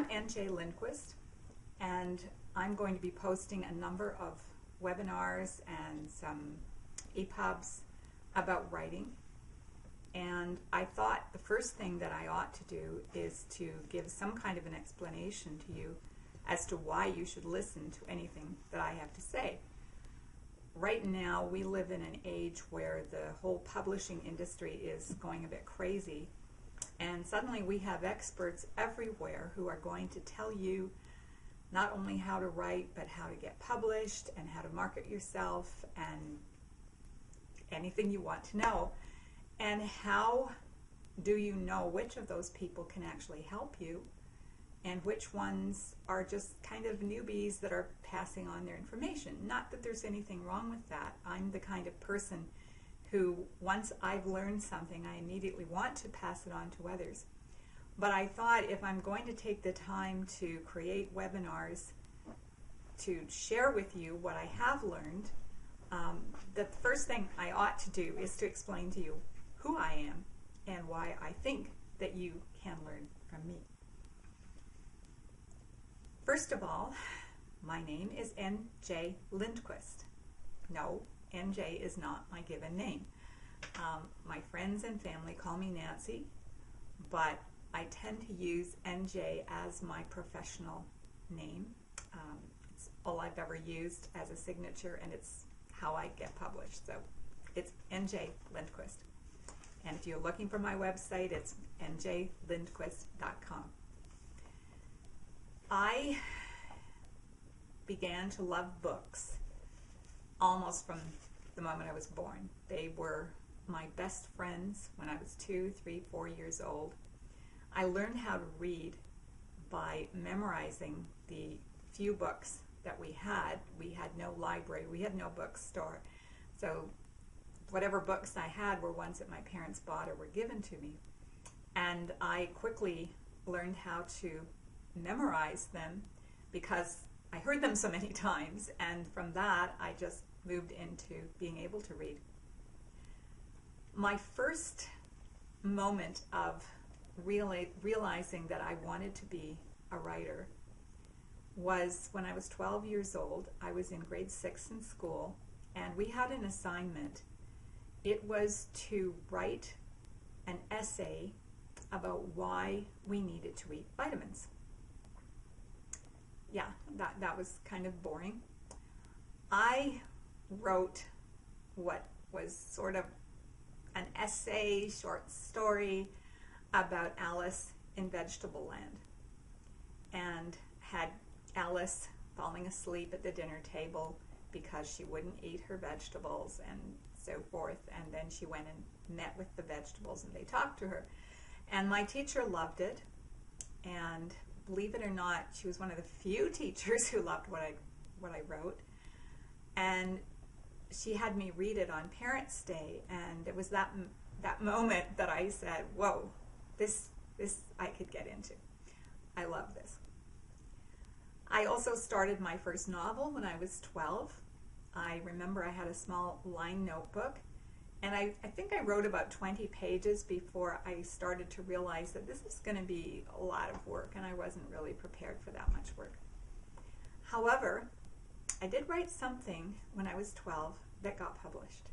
I'm NJ Lindquist, and I'm going to be posting a number of webinars and some EPUBs about writing. And I thought the first thing that I ought to do is to give some kind of an explanation to you as to why you should listen to anything that I have to say. Right now, we live in an age where the whole publishing industry is going a bit crazy, and suddenly we have experts everywhere who are going to tell you not only how to write, but how to get published and how to market yourself and anything you want to know. And how do you know which of those people can actually help you and which ones are just kind of newbies that are passing on their information? Not that there's anything wrong with that. I'm the kind of person who, once I've learned something, I immediately want to pass it on to others. But I thought if I'm going to take the time to create webinars to share with you what I have learned, the first thing I ought to do is to explain to you who I am and why I think that you can learn from me. First of all, my name is N.J. Lindquist. No, N.J. is not my given name. My friends and family call me Nancy, but I tend to use N.J. as my professional name. It's all I've ever used as a signature, and it's how I get published. So it's N.J. Lindquist. And if you're looking for my website, it's njlindquist.com. I began to love books almost from the moment I was born. They were my best friends when I was 2, 3, 4 years old. I learned how to read by memorizing the few books that we had. We had no library, we had no bookstore. So whatever books I had were ones that my parents bought or were given to me. And I quickly learned how to memorize them because I heard them so many times, and from that I just moved into being able to read. My first moment of realizing that I wanted to be a writer was when I was 12 years old. I was in grade 6 in school, and we had an assignment. It was to write an essay about why we needed to eat vitamins. Yeah, that was kind of boring. I wrote what was sort of an essay, short story about Alice in Vegetable Land, and had Alice falling asleep at the dinner table because she wouldn't eat her vegetables and so forth, and then she went and met with the vegetables and they talked to her. And my teacher loved it, and believe it or not, she was one of the few teachers who loved what I wrote. And she had me read it on Parents' Day, and it was that moment that I said, whoa, this I could get into. I love this. I also started my first novel when I was 12. I remember I had a small line notebook, and I think I wrote about 20 pages before I started to realize that this is going to be a lot of work, and I wasn't really prepared for that much work. However, I did write something when I was 12 that got published.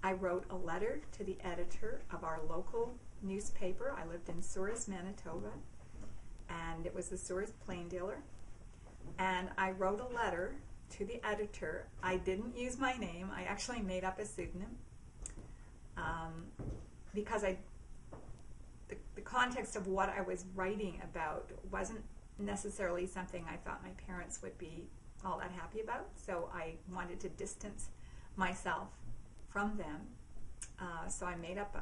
I wrote a letter to the editor of our local newspaper. I lived in Souris, Manitoba, and it was the Souris Plain Dealer. And I wrote a letter to the editor. I didn't use my name. I actually made up a pseudonym because the context of what I was writing about wasn't necessarily something I thought my parents would be all that happy about. So I wanted to distance myself from them. So I made up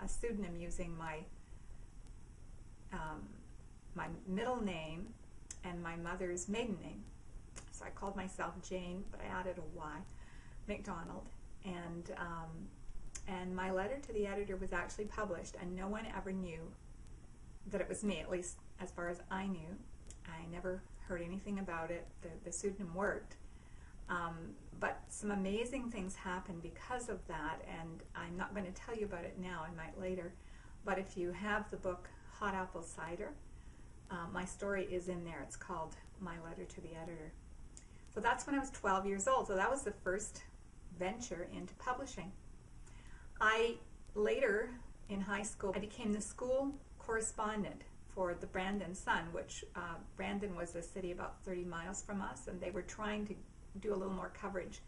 a pseudonym using my middle name and my mother's maiden name. So I called myself Jane, but I added a Y, McDonald. And my letter to the editor was actually published, and no one ever knew that it was me, at least as far as I knew. I never heard anything about it. The pseudonym worked. But some amazing things happened because of that, and I'm not going to tell you about it now. I might later. But if you have the book Hot Apple Cider, my story is in there. It's called My Letter to the Editor. So that's when I was 12 years old. So that was the first venture into publishing. I later, in high school, I became the school correspondent for the Brandon Sun, which Brandon was a city about 30 miles from us, and they were trying to do a little more coverage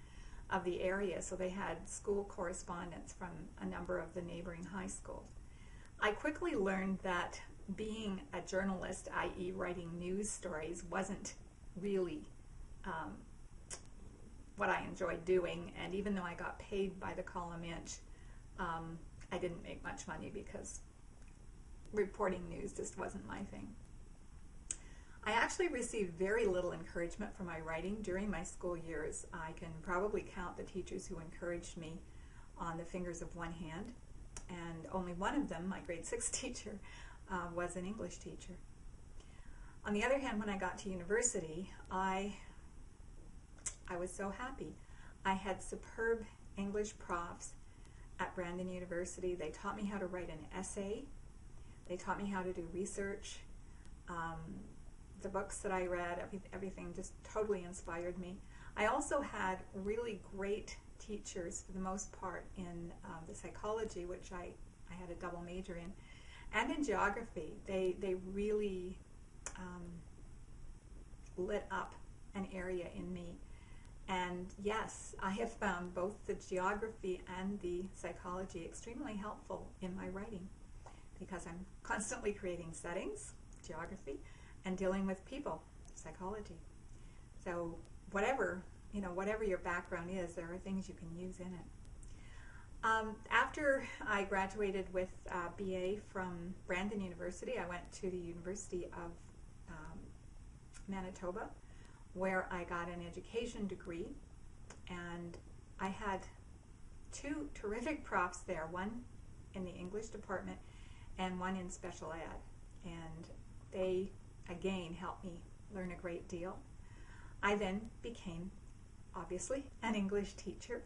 of the area, so they had school correspondents from a number of the neighboring high schools. I quickly learned that being a journalist, i.e. writing news stories, wasn't really what I enjoyed doing, and even though I got paid by the column inch, I didn't make much money because reporting news just wasn't my thing. I actually received very little encouragement for my writing during my school years. I can probably count the teachers who encouraged me on the fingers of one hand, and only one of them, my grade 6 teacher, was an English teacher. On the other hand, when I got to university, I was so happy. I had superb English profs at Brandon University. They taught me how to write an essay. They taught me how to do research. The books that I read, everything just totally inspired me. I also had really great teachers, for the most part, in the psychology, which I had a double major in, and in geography. They really lit up an area in me. And yes, I have found both the geography and the psychology extremely helpful in my writing, because I'm constantly creating settings, geography, and dealing with people, psychology. So whatever your background is, there are things you can use in it. After I graduated with BA from Brandon University, I went to the University of Manitoba, where I got an education degree, and I had two terrific profs there, one in the English department and one in special ed, and they again helped me learn a great deal. I then became, obviously, an English teacher,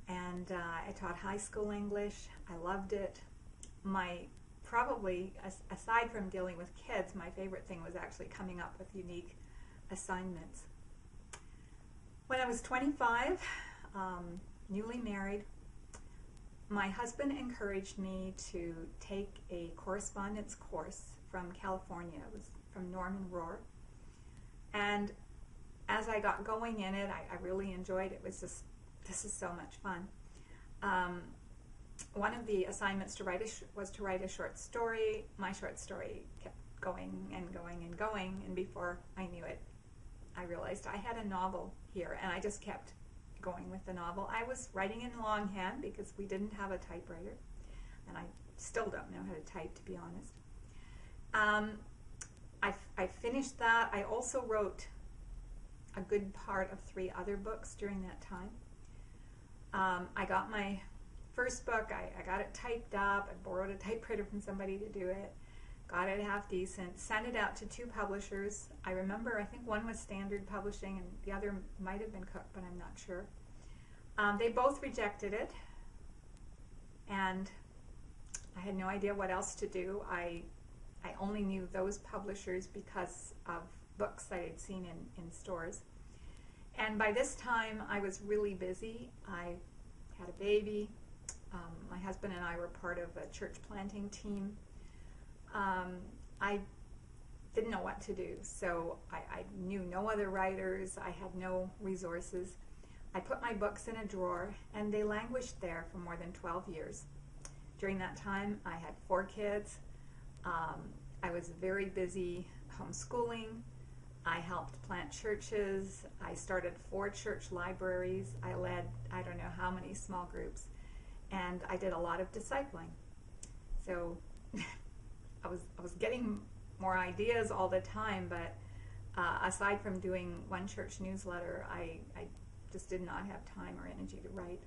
and I taught high school English. I loved it. Probably, aside from dealing with kids, my favorite thing was actually coming up with unique assignments. When I was 25, newly married, my husband encouraged me to take a correspondence course from California. It was from Norman Rohr. And as I got going in it, I really enjoyed it. It was just, this is so much fun. One of the assignments was to write a short story. My short story kept going and going and going, and before I knew it, I realized I had a novel here, and I just kept going with the novel. I was writing in longhand because we didn't have a typewriter, and I still don't know how to type, to be honest. I finished that. I also wrote a good part of 3 other books during that time. I got my first book, I got it typed up, I borrowed a typewriter from somebody to do it, got it half decent, sent it out to 2 publishers. I remember, I think one was Standard Publishing and the other might have been Cook, but I'm not sure. They both rejected it, and I had no idea what else to do. I only knew those publishers because of books I had seen in stores. And by this time, I was really busy. I had a baby. My husband and I were part of a church planting team. I didn't know what to do, so I knew no other writers. I had no resources. I put my books in a drawer, and they languished there for more than 12 years. During that time, I had 4 kids. I was very busy homeschooling. I helped plant churches. I started 4 church libraries. I led, I don't know how many small groups, and I did a lot of discipling. So I was getting more ideas all the time, but aside from doing one church newsletter, I just did not have time or energy to write.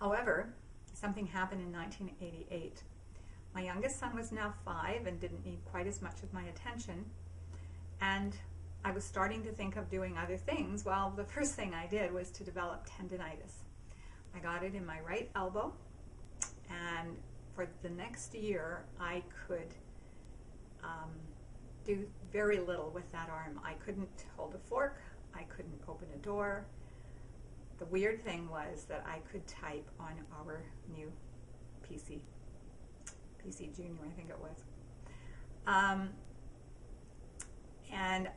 However, something happened in 1988. My youngest son was now 5 and didn't need quite as much of my attention, and I was starting to think of doing other things. Well, the first thing I did was to develop tendinitis. I got it in my right elbow, and for the next year I could do very little with that arm. I couldn't hold a fork. I couldn't open a door. The weird thing was that I could type on our new PC Junior, I think it was. And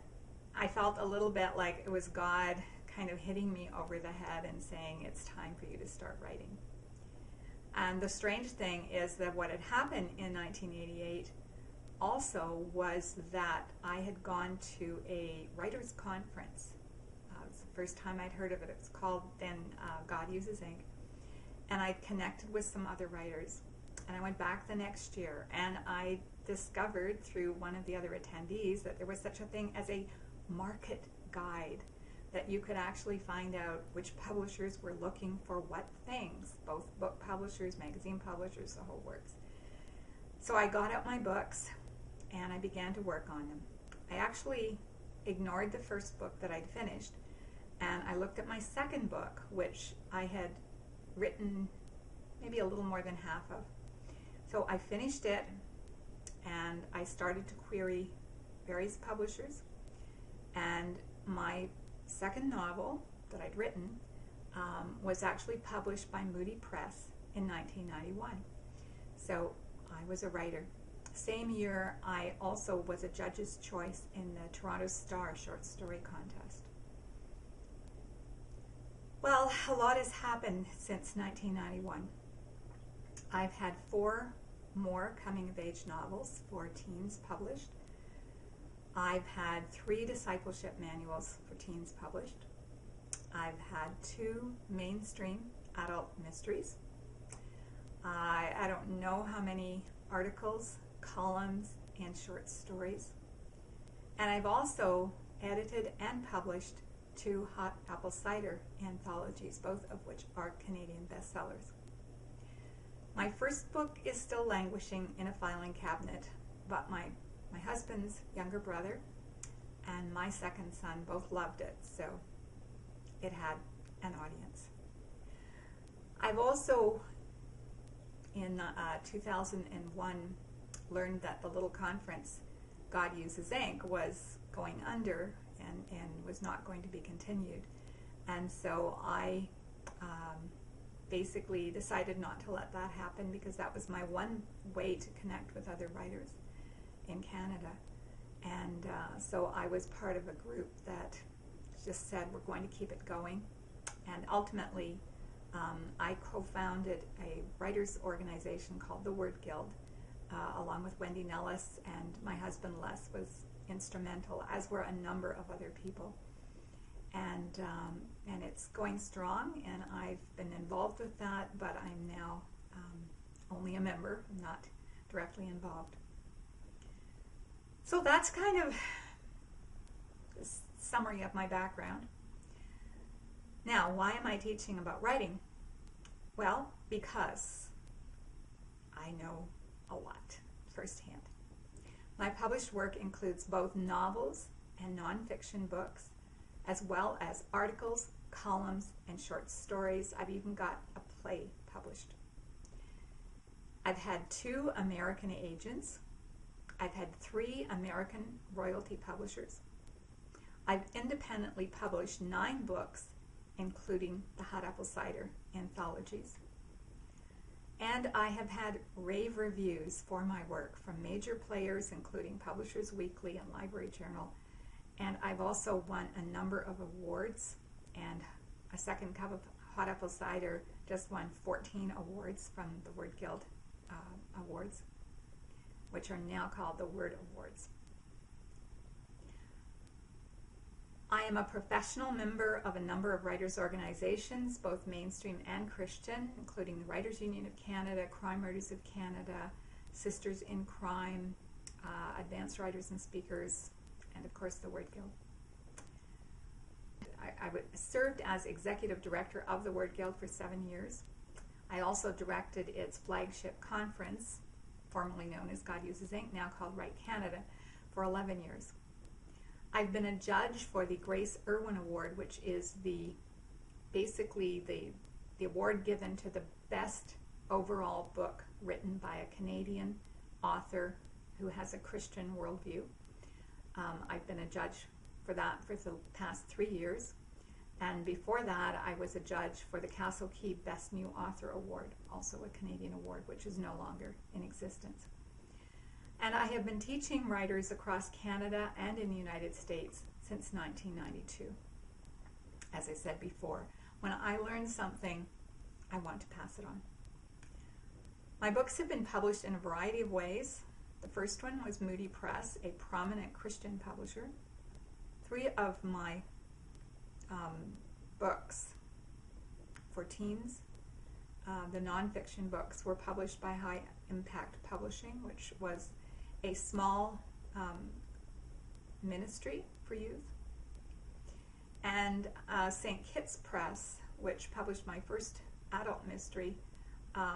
I felt a little bit like it was God kind of hitting me over the head and saying, it's time for you to start writing. And the strange thing is that what had happened in 1988 also was that I had gone to a writers' conference. It was the first time I'd heard of it. It was called then God Uses Ink. And I connected with some other writers. And I went back the next year, and I discovered through one of the other attendees that there was such a thing as a market guide, that you could actually find out which publishers were looking for what things, both book publishers, magazine publishers, the whole works. So I got out my books and I began to work on them. I actually ignored the first book that I'd finished, and I looked at my second book, which I had written maybe a little more than half of. So I finished it, and I started to query various publishers, and my second novel that I'd written was actually published by Moody Press in 1991. So I was a writer. Same year, I also was a judge's choice in the Toronto Star short story contest. Well, a lot has happened since 1991. I've had 4 more coming-of-age novels for teens published. I've had 3 discipleship manuals for teens published. I've had 2 mainstream adult mysteries. I don't know how many articles, columns, and short stories. And I've also edited and published 2 hot apple cider anthologies, both of which are Canadian bestsellers. My first book is still languishing in a filing cabinet, but my husband's younger brother and my second son both loved it, so it had an audience. I've also, in 2001, learned that the little conference, God Uses Ink, was going under and was not going to be continued. And so I basically decided not to let that happen, because that was my one way to connect with other writers in Canada. And so I was part of a group that just said, we're going to keep it going. And ultimately, I co-founded a writers organization called the Word Guild, along with Wendy Nellis, and my husband Les was instrumental, as were a number of other people. And it's going strong, and I've been involved with that, but I'm now only a member, not directly involved. So that's kind of a summary of my background. Now, why am I teaching about writing? Well, because I know a lot firsthand. My published work includes both novels and nonfiction books, as well as articles, columns, and short stories. I've even got a play published. I've had 2 American agents. I've had 3 American royalty publishers. I've independently published 9 books, including the Hot Apple Cider anthologies. And I have had rave reviews for my work from major players, including Publishers Weekly and Library Journal. And I've also won a number of awards, and a second cup of Hot Apple Cider just won 14 awards from the Word Guild Awards, which are now called the Word Awards. I am a professional member of a number of writers' organizations, both mainstream and Christian, including the Writers' Union of Canada, Crime Writers of Canada, Sisters in Crime, Advanced Writers and Speakers, and of course the Word Guild. I served as executive director of the Word Guild for 7 years. I also directed its flagship conference, formerly known as God Uses Ink, now called Write Canada, for 11 years. I've been a judge for the Grace Irwin Award, which is basically the award given to the best overall book written by a Canadian author who has a Christian worldview. I've been a judge for that for the past 3 years. And before that, I was a judge for the Castle Key Best New Author Award, also a Canadian award, which is no longer in existence. And I have been teaching writers across Canada and in the United States since 1992. As I said before, when I learn something, I want to pass it on. My books have been published in a variety of ways. The first one was Moody Press, a prominent Christian publisher. 3 of my books for teens, the nonfiction books, were published by High Impact Publishing, which was a small ministry for youth. And St. Kitts Press, which published my first adult mystery,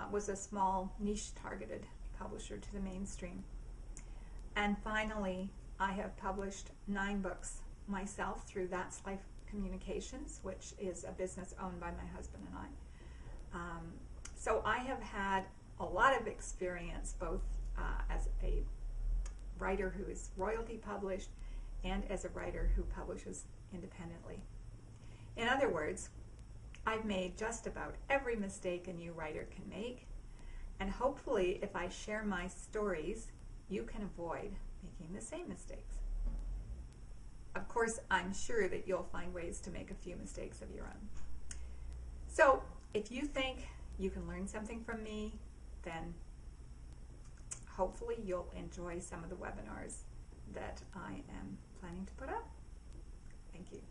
was a small niche targeted publisher to the mainstream. And finally, I have published 9 books myself through That's Life Communications, which is a business owned by my husband and I. So I have had a lot of experience both as a writer who is royalty published and as a writer who publishes independently. In other words, I've made just about every mistake a new writer can make, and hopefully if I share my stories, you can avoid making the same mistakes. Of course, I'm sure that you'll find ways to make a few mistakes of your own. So if you think you can learn something from me, then hopefully you'll enjoy some of the webinars that I am planning to put up. Thank you.